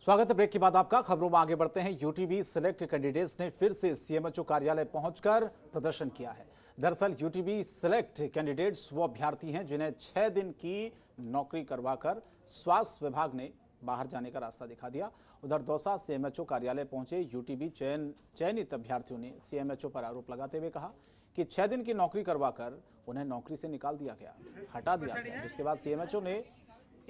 स्वागत है। ब्रेक के बाद आपका खबरों में आगे बढ़ते हैं। यूटीबी सिलेक्ट कैंडिडेट्स ने फिर से सीएमएचओ कार्यालय पहुंचकर प्रदर्शन किया है। दरअसल यूटीबी सिलेक्ट कैंडिडेट्स वो अभ्यर्थी हैं जिन्हें 6 दिन की नौकरी करवाकर स्वास्थ्य विभाग ने बाहर जाने का रास्ता दिखा दिया। उधर दौसा सीएमएचओ कार्यालय पहुंचे यूटीबी चयनित अभ्यर्थियों ने सीएमएचओ पर आरोप लगाते हुए कहा कि 6 दिन की नौकरी करवाकर उन्हें नौकरी से निकाल दिया गया, हटा दिया गया। जिसके बाद सीएमएचओ ने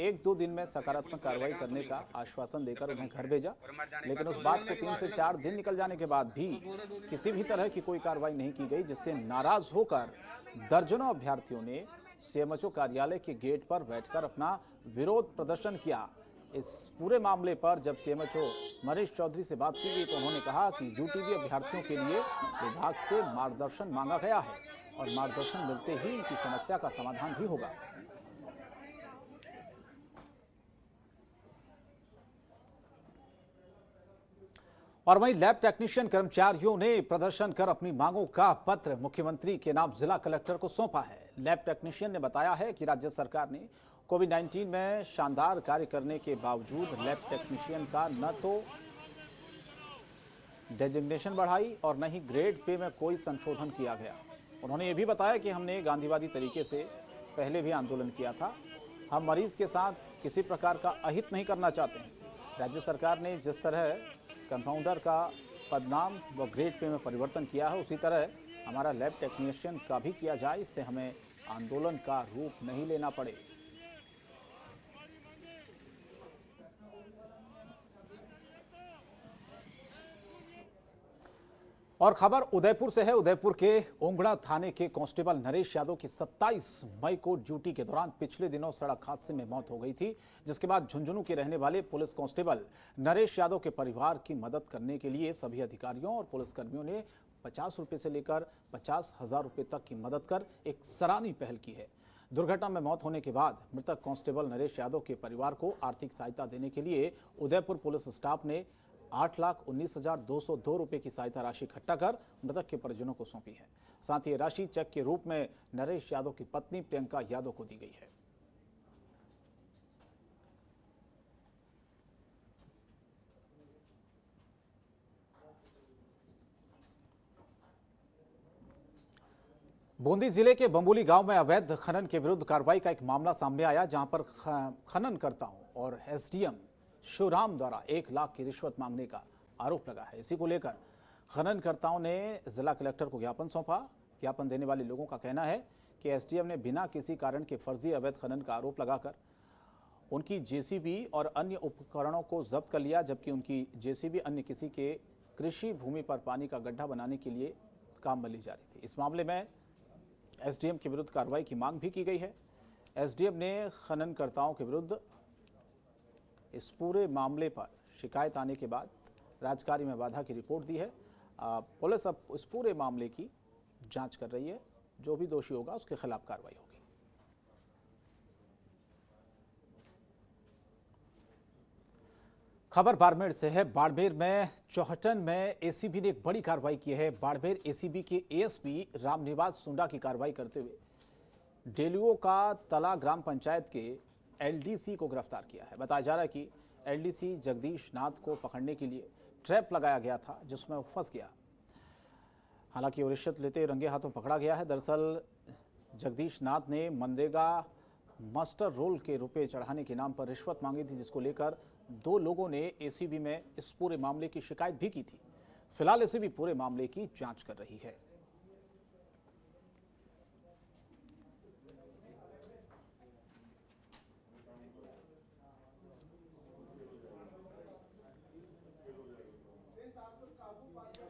1-2 दिन में सकारात्मक कार्रवाई करने का आश्वासन देकर उन्हें घर भेजा, लेकिन उस बात को 3 से 4 दिन निकल जाने के बाद भी किसी भी तरह की कोई कार्रवाई नहीं की गई, जिससे नाराज होकर दर्जनों अभ्यर्थियों ने सीएमएचओ कार्यालय के गेट पर बैठकर अपना विरोध प्रदर्शन किया। इस पूरे मामले पर जब सीएमएचओ मनीष चौधरी से बात की गई तो उन्होंने कहा कि यूटीबी अभ्यर्थियों के लिए विभाग से मार्गदर्शन मांगा गया है और मार्गदर्शन मिलते ही इनकी समस्या का समाधान भी होगा। और वहीं लैब टेक्नीशियन कर्मचारियों ने प्रदर्शन कर अपनी मांगों का पत्र मुख्यमंत्री के नाम जिला कलेक्टर को सौंपा है। लैब टेक्नीशियन ने बताया है कि राज्य सरकार ने कोविड-19 में शानदार कार्य करने के बावजूद लैब टेक्नीशियन का न तो डेजिग्नेशन बढ़ाई और न ही ग्रेड पे में कोई संशोधन किया गया। उन्होंने ये भी बताया कि हमने गांधीवादी तरीके से पहले भी आंदोलन किया था। हम मरीज के साथ किसी प्रकार का अहित नहीं करना चाहते हैं। राज्य सरकार ने जिस तरह कंपाउंडर का पदनाम व ग्रेड पे में परिवर्तन किया है, उसी तरह हमारा लैब टेक्नीशियन का भी किया जाए। इससे हमें आंदोलन का रूप नहीं लेना पड़े। और खबर उदयपुर से है। उदयपुर के ओंगड़ा थाने के कांस्टेबल नरेश यादव की 27 मई को ड्यूटी के दौरान पिछले दिनों सड़क हादसे में मौत हो गई थी, जिसके बाद झुंझुनू के रहने वाले पुलिस कांस्टेबल नरेश यादव के परिवार की मदद करने के लिए सभी अधिकारियों और पुलिसकर्मियों ने 50 रुपये से लेकर 50,000 रुपये तक की मदद कर एक सराहनीय पहल की है। दुर्घटना में मौत होने के बाद मृतक कांस्टेबल नरेश यादव के परिवार को आर्थिक सहायता देने के लिए उदयपुर पुलिस स्टाफ ने 8,19,202 रुपये की सहायता राशि इकट्ठा कर मृतक के परिजनों को सौंपी है। साथ ही राशि चेक के रूप में नरेश यादव की पत्नी प्रियंका यादव को दी गई है। बूंदी जिले के बम्बुली गांव में अवैध खनन के विरुद्ध कार्रवाई का एक मामला सामने आया, जहां पर खननकर्ताओं और एसडीएम शिवराम द्वारा 1 लाख की रिश्वत मांगने का आरोप लगा है। इसी को लेकर खननकर्ताओं ने जिला कलेक्टर को ज्ञापन सौंपा। ज्ञापन देने वाले लोगों का कहना है कि एसडीएम ने बिना किसी कारण के फर्जी अवैध खनन का आरोप लगाकर उनकी जेसीबी और अन्य उपकरणों को जब्त कर लिया, जबकि उनकी जेसीबी अन्य किसी के कृषि भूमि पर पानी का गड्ढा बनाने के लिए काम में ली जा रही थी। इस मामले में एसडीएम के विरुद्ध कार्रवाई की मांग भी की गई है। एसडीएम ने खननकर्ताओं के विरुद्ध इस पूरे मामले पर शिकायत आने के बाद राजकार्य में बाधा की रिपोर्ट दी है। पुलिस अब इस पूरे मामले की जांच कर रही है। जो भी दोषी होगा उसके खिलाफ कार्रवाई होगी। खबर बाड़मेर से है। बाड़मेर में चौहटन में एसीबी ने एक बड़ी कार्रवाई की है। बाड़मेर एसीबी के एएसपी रामनिवास सुंडा की कार्रवाई करते हुए डेलियो का तला ग्राम पंचायत के एलडीसी को गिरफ्तार किया है। बताया जा रहा है कि एलडीसी जगदीश नाथ को पकड़ने के लिए ट्रैप लगाया गया था, जिसमें वो फंस गया। हालांकि वो रिश्वत लेते रंगे हाथों पकड़ा गया है। दरअसल जगदीश नाथ ने मनरेगा मास्टर रोल के रुपए चढ़ाने के नाम पर रिश्वत मांगी थी, जिसको लेकर 2 लोगों ने एसीबी में इस पूरे मामले की शिकायत भी की थी। फिलहाल एसीबी पूरे मामले की जांच कर रही है।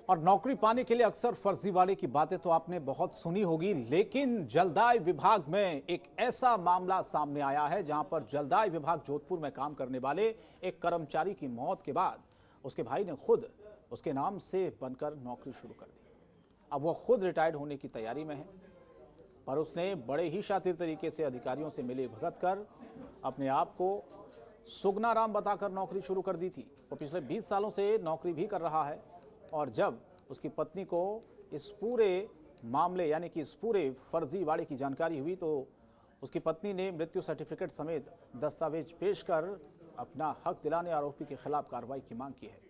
और नौकरी पाने के लिए अक्सर फर्जीवाड़े की बातें तो आपने बहुत सुनी होगी, लेकिन जलदाय विभाग में एक ऐसा मामला सामने आया है जहां पर जलदाय विभाग जोधपुर में काम करने वाले एक कर्मचारी की मौत के बाद उसके भाई ने खुद उसके नाम से बनकर नौकरी शुरू कर दी। अब वो खुद रिटायर्ड होने की तैयारी में है, पर उसने बड़े ही शातिर तरीके से अधिकारियों से मिले भगत कर अपने आप को सुगना राम बताकर नौकरी शुरू कर दी थी। वो पिछले 20 सालों से नौकरी भी कर रहा है, और जब उसकी पत्नी को इस पूरे मामले यानी कि इस पूरे फर्जीवाड़े की जानकारी हुई तो उसकी पत्नी ने मृत्यु सर्टिफिकेट समेत दस्तावेज पेश कर अपना हक दिलाने आरोपी के खिलाफ कार्रवाई की मांग की है।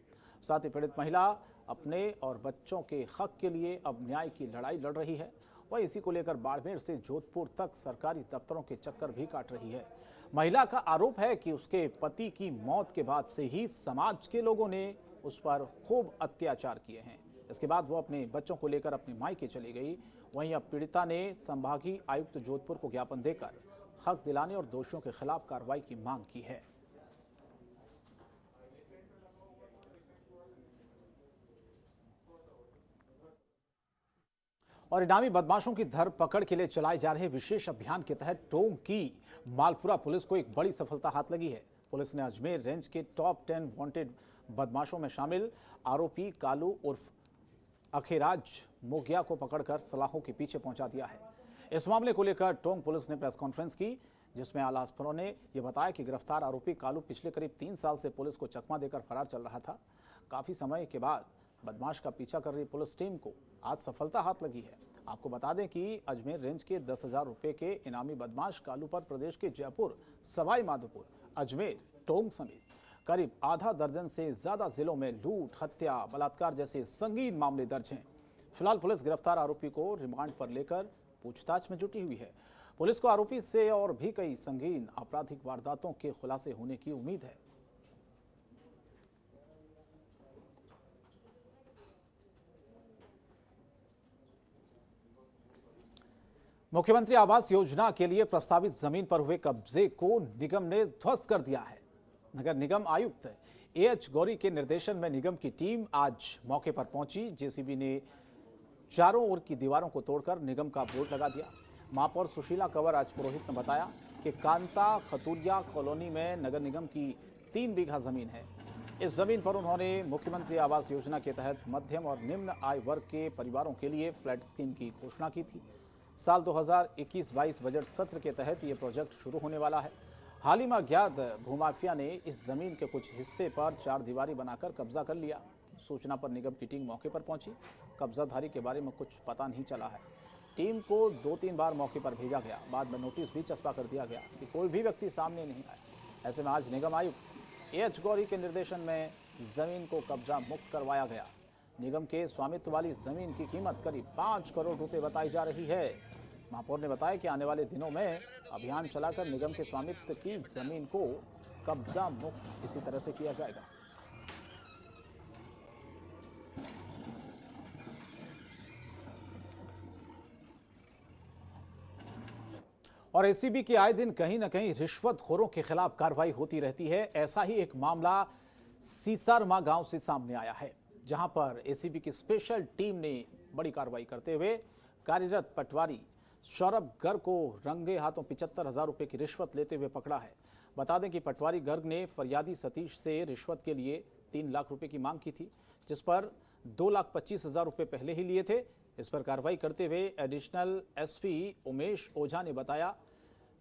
साथ ही पीड़ित महिला अपने और बच्चों के हक के लिए अब न्याय की लड़ाई लड़ रही है। वह इसी को लेकर बाड़मेर से जोधपुर तक सरकारी दफ्तरों के चक्कर भी काट रही है। महिला का आरोप है कि उसके पति की मौत के बाद से ही समाज के लोगों ने उस पर खूब अत्याचार किए हैं। इसके बाद वो अपने बच्चों को लेकर अपने मायके चली गई। वहीं अब पीड़िता ने संभागीय आयुक्त जोधपुर को ज्ञापन देकर हक दिलाने और दोषियों के खिलाफ कार्रवाई की मांग की है। और इनामी बदमाशों की धरपकड़ के लिए चलाए जा रहे विशेष अभियान के तहत टोंक की मालपुरा पुलिस को एक बड़ी सफलता हाथ लगी है। पुलिस ने अजमेर रेंज के टॉप 10 वांटेड बदमाशों में शामिल आरोपी कालू उर्फ अखेराज मोगिया को पकड़कर सलाखों के पीछे पहुंचा दिया है। इस मामले को लेकर टोंक पुलिस ने प्रेस कॉन्फ्रेंस की, जिसमें आला अफसरों ने यह बताया कि गिरफ्तार आरोपी कालू पिछले करीब 3 साल से पुलिस को चकमा देकर फरार चल रहा था। काफी समय के बाद बदमाश का पीछा कर रही पुलिस टीम को आज सफलता हाथ लगी है। आपको बता दें कि अजमेर रेंज के 10,000 रुपए के इनामी बदमाश कालू पर प्रदेश के जयपुर, सवाई माधोपुर, अजमेर, टोंक समेत करीब आधा दर्जन से ज्यादा जिलों में लूट, हत्या, बलात्कार जैसे संगीन मामले दर्ज हैं। फिलहाल पुलिस गिरफ्तार आरोपी को रिमांड पर लेकर पूछताछ में जुटी हुई है। पुलिस को आरोपी से और भी कई संगीन आपराधिक वारदातों के खुलासे होने की उम्मीद है। मुख्यमंत्री आवास योजना के लिए प्रस्तावित जमीन पर हुए कब्जे को निगम ने ध्वस्त कर दिया है। नगर निगम आयुक्त एएच गौरी के निर्देशन में निगम की टीम आज मौके पर पहुंची। जेसीबी ने चारों ओर की दीवारों को तोड़कर निगम का बोर्ड लगा दिया। महापौर सुशीला कंवर आज पुरोहित ने बताया कि कांता खतुरिया कॉलोनी में नगर निगम की 3 बीघा जमीन है। इस जमीन पर उन्होंने मुख्यमंत्री आवास योजना के तहत मध्यम और निम्न आय वर्ग के परिवारों के लिए फ्लैट स्कीम की घोषणा की थी। साल 2021-22 बजट सत्र के तहत ये प्रोजेक्ट शुरू होने वाला है। हाल ही में अज्ञात भूमाफिया ने इस जमीन के कुछ हिस्से पर 4 दीवारी बनाकर कब्जा कर लिया। सूचना पर निगम की टीम मौके पर पहुंची। कब्जाधारी के बारे में कुछ पता नहीं चला है। टीम को 2-3 बार मौके पर भेजा गया। बाद में नोटिस भी चस्पा कर दिया गया कि कोई भी व्यक्ति सामने नहीं आया। ऐसे में आज निगम आयुक्त एएच गौरी के निर्देशन में जमीन को कब्जा मुक्त करवाया गया। निगम के स्वामित्व वाली जमीन की कीमत करीब 5 करोड़ रुपए बताई जा रही है। महापौर ने बताया कि आने वाले दिनों में अभियान चलाकर निगम के स्वामित्व की जमीन को कब्जा मुक्त इसी तरह से किया जाएगा। और एसीबी की आए दिन कहीं न कहीं रिश्वतखोरों के खिलाफ कार्रवाई होती रहती है। ऐसा ही एक मामला सीसारमा गांव से सामने आया है, जहां पर एसीबी की स्पेशल टीम ने बड़ी कार्रवाई करते हुए कार्यरत पटवारी सौरभ गर्ग को रंगे हाथों 75,000 रुपए की रिश्वत लेते हुए पकड़ा है। बता दें कि पटवारी गर्ग ने फरियादी सतीश से रिश्वत के लिए 3 लाख रुपए की मांग की थी, जिस पर 2,25,000 रुपए पहले ही लिए थे। इस पर कार्रवाई करते हुए एडिशनल एसपी उमेश ओझा ने बताया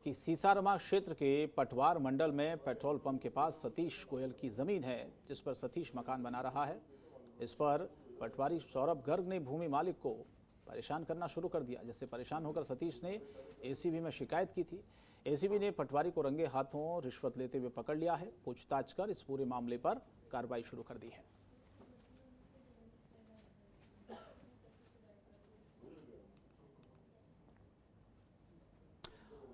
कि सीसारमा क्षेत्र के पटवार मंडल में पेट्रोल पंप के पास सतीश गोयल की जमीन है, जिस पर सतीश मकान बना रहा है। इस पर पटवारी सौरभ गर्ग ने भूमि मालिक को परेशान करना शुरू कर दिया, जिससे परेशान होकर सतीश ने एसीबी में शिकायत की थी। एसीबी ने पटवारी को रंगे हाथों रिश्वत लेते हुए पकड़ लिया है। पूछताछ कर इस पूरे मामले पर कार्रवाई शुरू कर दी है।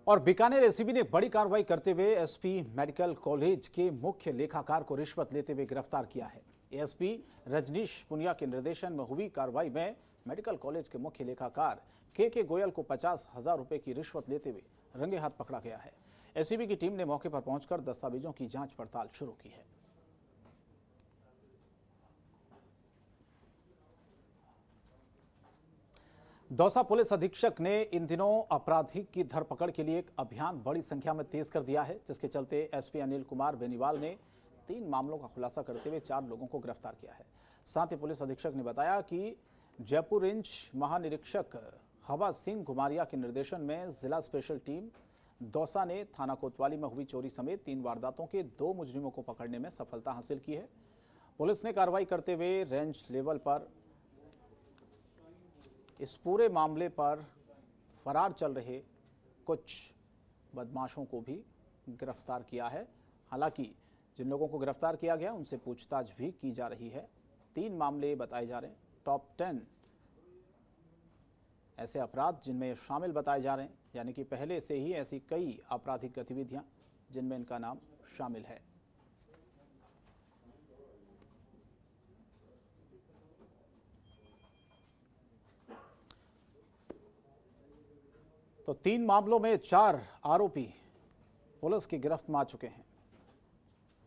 और बीकानेर एसीबी ने बड़ी कार्रवाई करते हुए एसपी मेडिकल कॉलेज के मुख्य लेखाकार को रिश्वत लेते हुए गिरफ्तार किया है। एसपी रजनीश पुनिया के निर्देशन में हुई कार्रवाई में मेडिकल कॉलेज के मुख्य लेखाकार के गोयल को 50,000 रुपए की रिश्वत लेते हुए रंगे हाथ पकड़ा गया है। एसीबी की टीम ने मौके पर पहुंचकर दस्तावेजों की जांच पड़ताल शुरू की है। दौसा पुलिस अधीक्षक ने इन दिनों अपराधी की धरपकड़ के लिए एक अभियान बड़ी संख्या में तेज कर दिया है, जिसके चलते एसपी अनिल कुमार बेनीवाल ने 3 मामलों का खुलासा करते हुए 4 लोगों को गिरफ्तार किया है। साथ ही पुलिस अधीक्षक ने बताया कि जयपुर रेंज महानिरीक्षक हवा सिंह घुमारिया के निर्देशन में जिला स्पेशल टीम दौसा ने थाना कोतवाली में हुई चोरी समेत 3 वारदातों के 2 मुजरिमों को पकड़ने में सफलता हासिल की है। पुलिस ने कार्रवाई करते हुए रेंज लेवल पर इस पूरे मामले पर फरार चल रहे कुछ बदमाशों को भी गिरफ्तार किया है। हालांकि जिन लोगों को गिरफ्तार किया गया उनसे पूछताछ भी की जा रही है। 3 मामले बताए जा रहे हैं। टॉप 10 ऐसे अपराध जिनमें शामिल बताए जा रहे हैं, यानी कि पहले से ही ऐसी कई आपराधिक गतिविधियां जिनमें इनका नाम शामिल है। तो 3 मामलों में 4 आरोपी पुलिस की गिरफ्त में आ चुके हैं।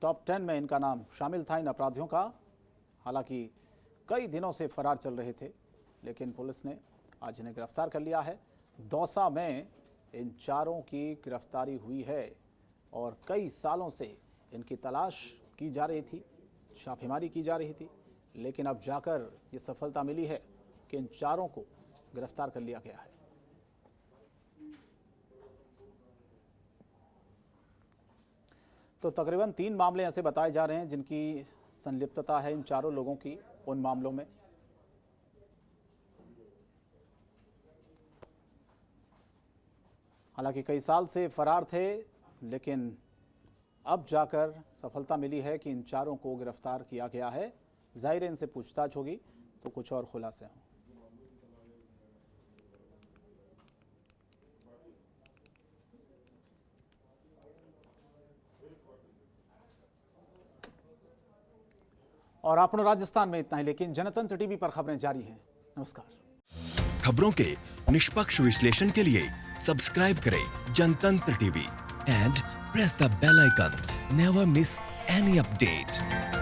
टॉप 10 में इनका नाम शामिल था इन अपराधियों का। हालांकि कई दिनों से फरार चल रहे थे, लेकिन पुलिस ने आज इन्हें गिरफ्तार कर लिया है। दौसा में इन 4 की गिरफ्तारी हुई है और कई सालों से इनकी तलाश की जा रही थी, छापेमारी की जा रही थी, लेकिन अब जाकर ये सफलता मिली है कि इन 4 को गिरफ्तार कर लिया गया है। तो तकरीबन 3 मामले ऐसे बताए जा रहे हैं जिनकी संलिप्तता है इन 4 लोगों की उन मामलों में। हालांकि कई साल से फरार थे, लेकिन अब जाकर सफलता मिली है कि इन 4 को गिरफ्तार किया गया है। जाहिर है इनसे पूछताछ होगी तो कुछ और खुलासे हों। और आपनो राजस्थान में इतना ही, लेकिन जनतंत्र टीवी पर खबरें जारी हैं। नमस्कार। खबरों के निष्पक्ष विश्लेषण के लिए सब्सक्राइब करें Jantantra TV and press the bell icon. Never miss any update.